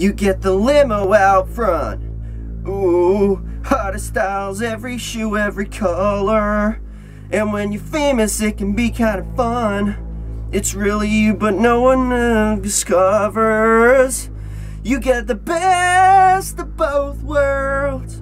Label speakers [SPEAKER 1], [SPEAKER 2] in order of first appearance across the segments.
[SPEAKER 1] You get the limo out front. Ooh, hottest styles, every shoe, every color. And when you're famous, it can be kind of fun. It's really you, but no one discovers. You get the best of both worlds.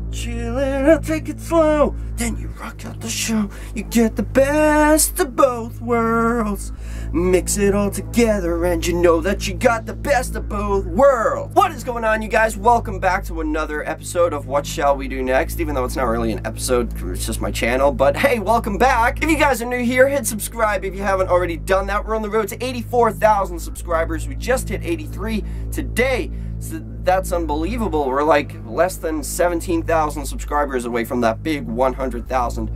[SPEAKER 1] Chillin', I'll take it slow. Then you rock out the show. You get the best of both worlds. Mix it all together and you know that you got the best of both worlds. What is going on, you guys? Welcome back to another episode of What Shall We Do Next? Even though it's not really an episode, it's just my channel. But hey, welcome back. If you guys are new here, hit subscribe if you haven't already done that. We're on the road to 84,000 subscribers. We just hit 83 today. So that's unbelievable. We're like less than 17,000 subscribers away from that big 100,000.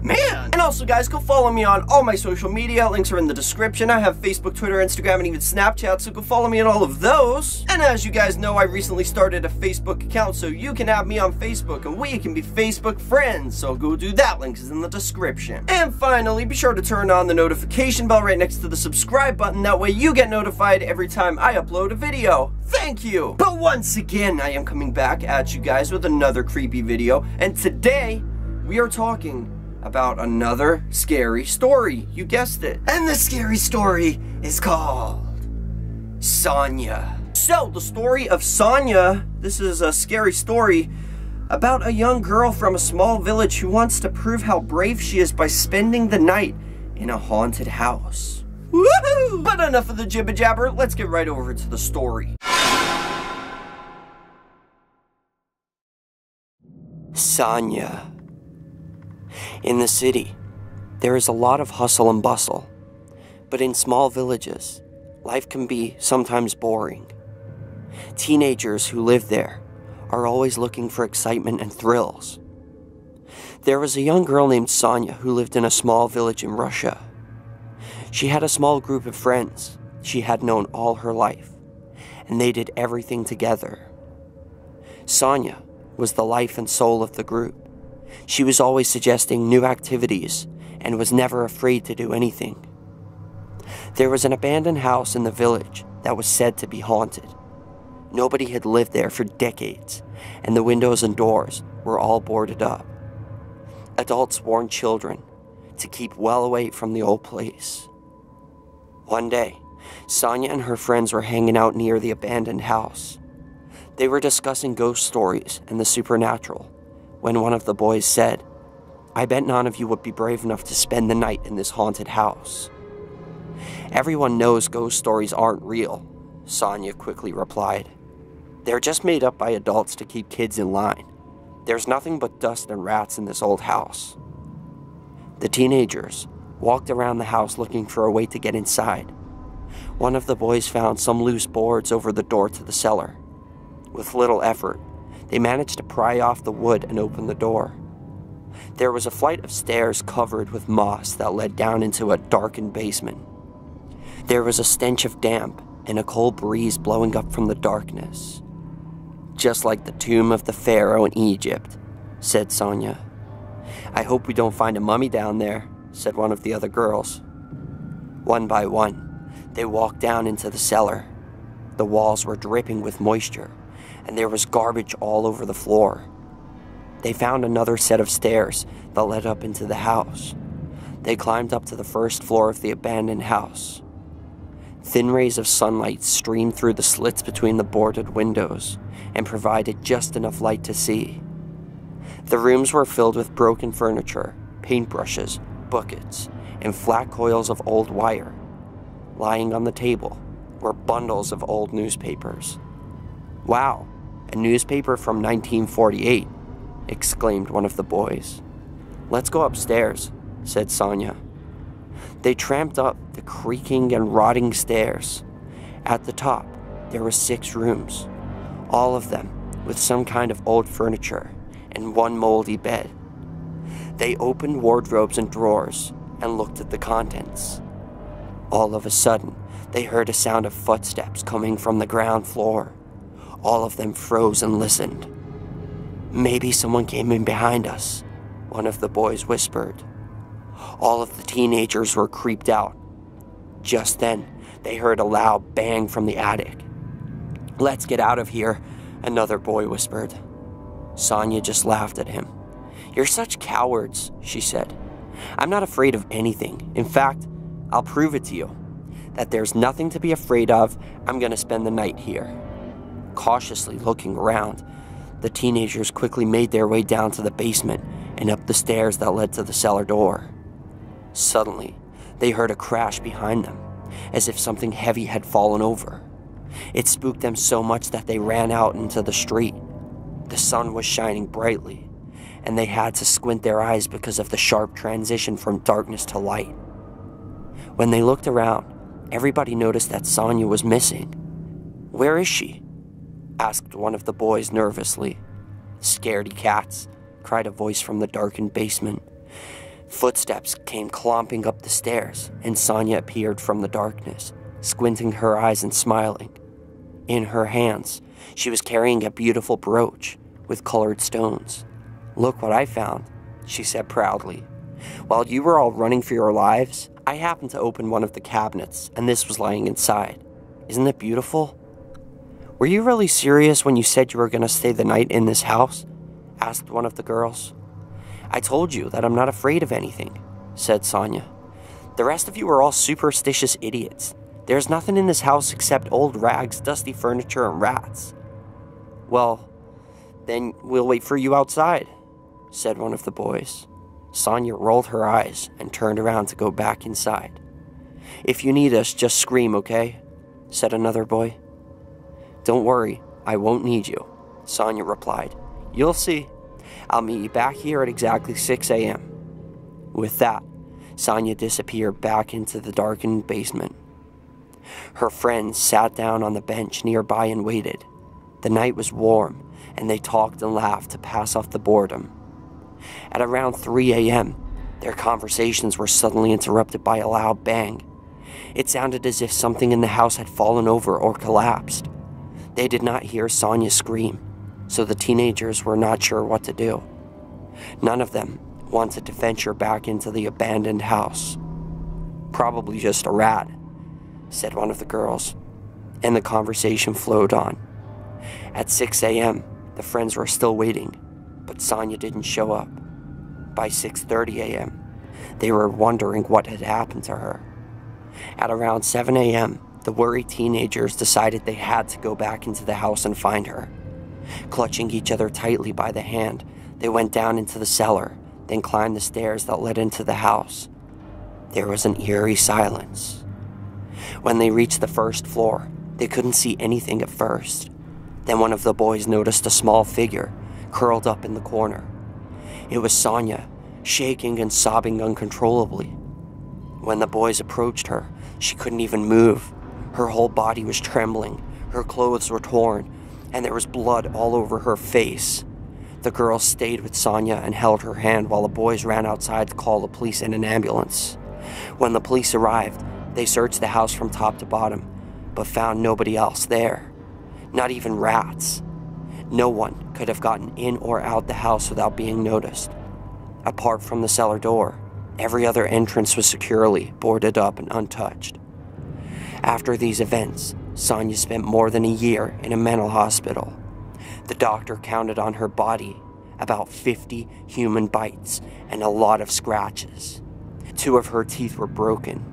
[SPEAKER 1] Man! And also, guys, go follow me on all my social media. Links are in the description. I have Facebook, Twitter, Instagram, and even Snapchat, so go follow me on all of those. And as you guys know, I recently started a Facebook account, so you can have me on Facebook, and we can be Facebook friends. So go do that. Links is in the description. And finally, be sure to turn on the notification bell right next to the subscribe button. That way you get notified every time I upload a video. Thank you! But once again, I am coming back at you guys with another creepy video, and today, we are talking about another scary story. You guessed it. And the scary story is called Sonia. So, the story of Sonia, this is a scary story about a young girl from a small village who wants to prove how brave she is by spending the night in a haunted house. Woohoo! But enough of the jibber jabber, let's get right over to the story. Sonia. In the city, there is a lot of hustle and bustle, but in small villages, life can be sometimes boring. Teenagers who live there are always looking for excitement and thrills. There was a young girl named Sonia who lived in a small village in Russia. She had a small group of friends she had known all her life, and they did everything together. Sonia was the life and soul of the group. She was always suggesting new activities and was never afraid to do anything. There was an abandoned house in the village that was said to be haunted. Nobody had lived there for decades, and the windows and doors were all boarded up. Adults warned children to keep well away from the old place. One day, Sonia and her friends were hanging out near the abandoned house. They were discussing ghost stories and the supernatural, when one of the boys said, "I bet none of you would be brave enough to spend the night in this haunted house." "Everyone knows ghost stories aren't real," Sonia quickly replied. "They're just made up by adults to keep kids in line. There's nothing but dust and rats in this old house." The teenagers walked around the house looking for a way to get inside. One of the boys found some loose boards over the door to the cellar. With little effort, they managed to pry off the wood and open the door. There was a flight of stairs covered with moss that led down into a darkened basement. There was a stench of damp and a cold breeze blowing up from the darkness. "Just like the tomb of the pharaoh in Egypt," said Sonia. "I hope we don't find a mummy down there," said one of the other girls. One by one, they walked down into the cellar. The walls were dripping with moisture, and there was garbage all over the floor. They found another set of stairs that led up into the house. They climbed up to the first floor of the abandoned house. Thin rays of sunlight streamed through the slits between the boarded windows and provided just enough light to see. The rooms were filled with broken furniture, paintbrushes, buckets, and flat coils of old wire. Lying on the table were bundles of old newspapers. "Wow, a newspaper from 1948, exclaimed one of the boys. "Let's go upstairs," said Sonia. They tramped up the creaking and rotting stairs. At the top, there were 6 rooms, all of them with some kind of old furniture and one moldy bed. They opened wardrobes and drawers and looked at the contents. All of a sudden, they heard a sound of footsteps coming from the ground floor. All of them froze and listened. "Maybe someone came in behind us," one of the boys whispered. All of the teenagers were creeped out. Just then, they heard a loud bang from the attic. "Let's get out of here," another boy whispered. Sonia just laughed at him. "You're such cowards," she said. "I'm not afraid of anything. In fact, I'll prove it to you. That there's nothing to be afraid of. I'm gonna spend the night here." Cautiously looking around, the teenagers quickly made their way down to the basement and up the stairs that led to the cellar door. Suddenly, they heard a crash behind them, as if something heavy had fallen over. It spooked them so much that they ran out into the street. The sun was shining brightly, and they had to squint their eyes because of the sharp transition from darkness to light. When they looked around, everybody noticed that Sonia was missing. "Where is she?" asked one of the boys nervously. "Scaredy cats," cried a voice from the darkened basement. Footsteps came clomping up the stairs, and Sonia appeared from the darkness, squinting her eyes and smiling. In her hands, she was carrying a beautiful brooch with colored stones. "Look what I found," she said proudly. "While you were all running for your lives, I happened to open one of the cabinets, and this was lying inside. Isn't it beautiful?" "Were you really serious when you said you were going to stay the night in this house?" asked one of the girls. "I told you that I'm not afraid of anything," said Sonia. "The rest of you are all superstitious idiots. There's nothing in this house except old rags, dusty furniture, and rats." "Well, then we'll wait for you outside," said one of the boys. Sonia rolled her eyes and turned around to go back inside. "If you need us, just scream, okay?" said another boy. "Don't worry, I won't need you," Sonia replied. "You'll see. I'll meet you back here at exactly 6 a.m. With that, Sonia disappeared back into the darkened basement. Her friends sat down on the bench nearby and waited. The night was warm, and they talked and laughed to pass off the boredom. At around 3 a.m., their conversations were suddenly interrupted by a loud bang. It sounded as if something in the house had fallen over or collapsed. They did not hear Sonia scream, so the teenagers were not sure what to do. None of them wanted to venture back into the abandoned house. "Probably just a rat," said one of the girls, and the conversation flowed on. At 6 a.m., the friends were still waiting, but Sonia didn't show up. By 6:30 a.m., they were wondering what had happened to her. At around 7 a.m., the worried teenagers decided they had to go back into the house and find her. Clutching each other tightly by the hand, they went down into the cellar, then climbed the stairs that led into the house. There was an eerie silence. When they reached the first floor, they couldn't see anything at first. Then one of the boys noticed a small figure curled up in the corner. It was Sonia, shaking and sobbing uncontrollably. When the boys approached her, she couldn't even move. Her whole body was trembling, her clothes were torn, and there was blood all over her face. The girls stayed with Sonia and held her hand while the boys ran outside to call the police and an ambulance. When the police arrived, they searched the house from top to bottom, but found nobody else there. Not even rats. No one could have gotten in or out the house without being noticed. Apart from the cellar door, every other entrance was securely boarded up and untouched. After these events, Sonia spent more than a year in a mental hospital. The doctor counted on her body about 50 human bites and a lot of scratches. 2 of her teeth were broken.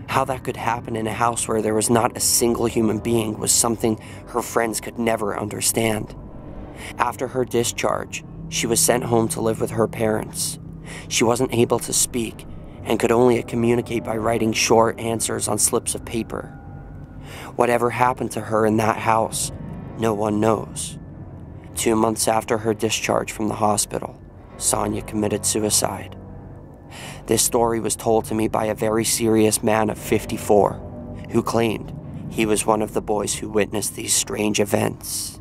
[SPEAKER 1] How that could happen in a house where there was not a single human being was something her friends could never understand. After her discharge, she was sent home to live with her parents. She wasn't able to speak and could only communicate by writing short answers on slips of paper. Whatever happened to her in that house, no one knows. 2 months after her discharge from the hospital, Sonia committed suicide. This story was told to me by a very serious man of 54, who claimed he was one of the boys who witnessed these strange events.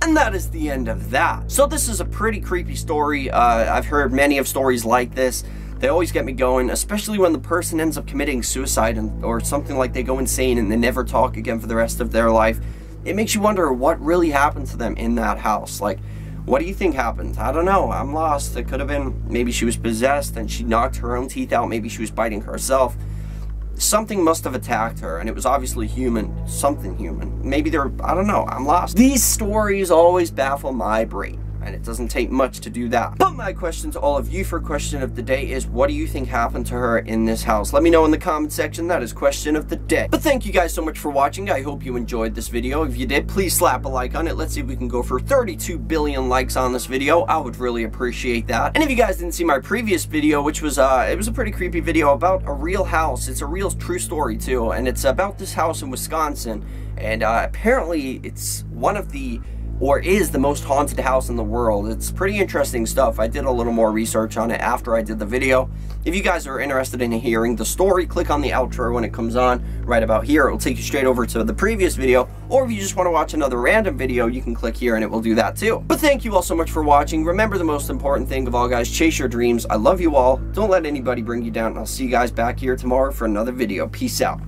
[SPEAKER 1] And that is the end of that. So this is a pretty creepy story. I've heard many of stories like this. They always get me going, especially when the person ends up committing suicide or something, like they go insane and they never talk again for the rest of their life. It makes you wonder what really happened to them in that house. Like, What do you think happened? I don't know. I'm lost. It could have been maybe she was possessed and she knocked her own teeth out. Maybe she was biting herself. Something must have attacked her, and it was obviously human. Something human. Maybe I don't know. I'm lost. These stories always baffle my brain, and it doesn't take much to do that. But my question to all of you for question of the day is, what do you think happened to her in this house? Let me know in the comment section. That is question of the day. But thank you guys so much for watching. I hope you enjoyed this video. If you did, please slap a like on it. Let's see if we can go for 32 billion likes on this video. I would really appreciate that. And if you guys didn't see my previous video, which was it was a pretty creepy video about a real house. It's a real true story too, and it's about this house in Wisconsin, and apparently it's one of the is the most haunted house in the world. It's pretty interesting stuff. I did a little more research on it after I did the video. If you guys are interested in hearing the story, click on the outro when it comes on right about here. It will take you straight over to the previous video, or if you just want to watch another random video, you can click here and it will do that too. But thank you all so much for watching. Remember the most important thing of all, guys, chase your dreams. I love you all. Don't let anybody bring you down, and I'll see you guys back here tomorrow for another video. Peace out.